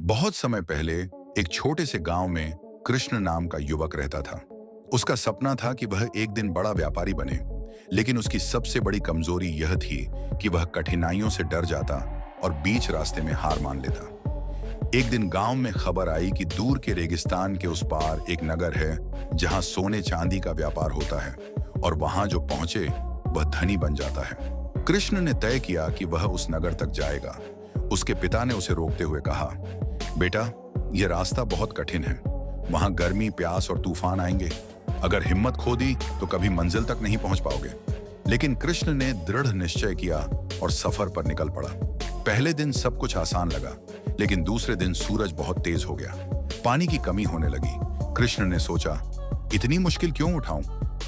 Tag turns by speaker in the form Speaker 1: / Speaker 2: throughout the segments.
Speaker 1: बहुत समय पहले एक छोटे से गांव में कृष्ण नाम का युवक रहता था। उसका सपना था कि वह एक दिन बड़ा व्यापारी बने, लेकिन उसकी सबसे बड़ी कमजोरी यह थी कि वह कठिनाइयों से डर जाता और बीच रास्ते में हार मान लेता। एक दिन गांव में खबर आई कि दूर के रेगिस्तान के उस पार एक नगर है जहां सोने चांदी का व्यापार होता है और वहां जो पहुंचे वह धनी बन जाता है। कृष्ण ने तय किया कि वह उस नगर तक जाएगा। उसके पिता ने उसे रोकते हुए कहा, बेटा, यह रास्ता बहुत कठिन है। वहां गर्मी, प्यास और तूफान आएंगे। अगर हिम्मत खो दी तो कभी मंजिल तक नहीं पहुंच पाओगे। लेकिन कृष्ण ने दृढ़ निश्चय किया और सफर पर निकल पड़ा। पहले दिन सब कुछ आसान लगा, लेकिन दूसरे दिन सूरज बहुत तेज हो गया। पानी की कमी होने लगी। कृष्ण ने सोचा, इतनी मुश्किल क्यों उठाऊं,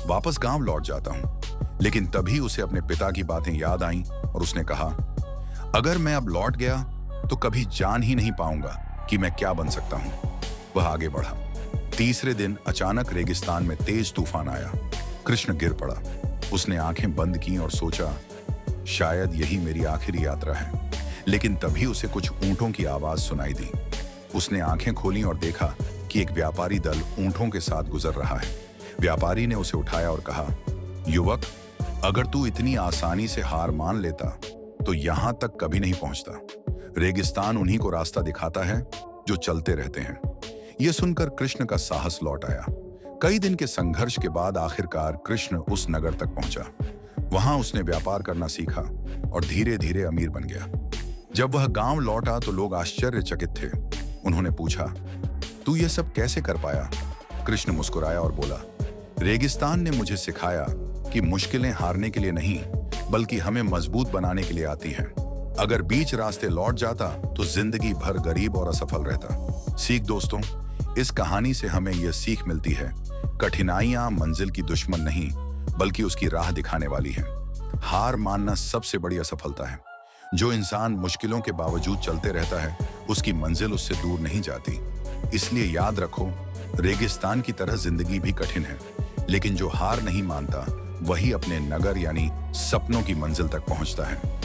Speaker 1: वापस गांव लौट जाता हूं। लेकिन तभी उसे अपने पिता की बातें याद आईं और उसने कहा, अगर मैं अब लौट गया तो कभी जान ही नहीं पाऊंगा कि मैं क्या बन सकता हूं। वह आगे बढ़ा। तीसरे दिन अचानक रेगिस्तान में तेज तूफान आया। कृष्ण गिर पड़ा। उसने आंखें बंद की और सोचा, शायद यही मेरी आखिरी यात्रा है। लेकिन तभी उसे कुछ ऊंटों की आवाज सुनाई दी। उसने आंखें खोलीं और देखा कि एक व्यापारी दल ऊंटों के साथ गुजर रहा है। व्यापारी ने उसे उठाया और कहा, युवक, अगर तू इतनी आसानी से हार मान लेता तो यहां तक कभी नहीं पहुंचता। रेगिस्तान उन्हीं को रास्ता दिखाता है जो चलते रहते हैं। यह सुनकर कृष्ण का साहस लौट आया। कई दिन के संघर्ष के बाद आखिरकार कृष्ण उस नगर तक पहुंचा। वहां उसने व्यापार करना सीखा और धीरे धीरे अमीर बन गया। जब वह गांव लौटा तो लोग आश्चर्यचकित थे। उन्होंने पूछा, तू यह सब कैसे कर पाया? कृष्ण मुस्कुराया और बोला, रेगिस्तान ने मुझे सिखाया कि मुश्किलें हारने के लिए नहीं, बल्कि हमें मजबूत बनाने के लिए आती हैं। अगर बीच रास्ते लौट जाता तो जिंदगी भर गरीब और असफल रहता। सीख दोस्तों, इस कहानी से हमें यह सीख मिलती है, कठिनाइयां मंजिल की दुश्मन नहीं, बल्कि उसकी राह दिखाने वाली हैं। हार मानना सबसे बड़ी असफलता है। जो इंसान मुश्किलों के बावजूद चलते रहता है, उसकी मंजिल उससे दूर नहीं जाती। इसलिए याद रखो, रेगिस्तान की तरह जिंदगी भी कठिन है, लेकिन जो हार नहीं मानता वही अपने नगर यानी सपनों की मंजिल तक पहुंचता है।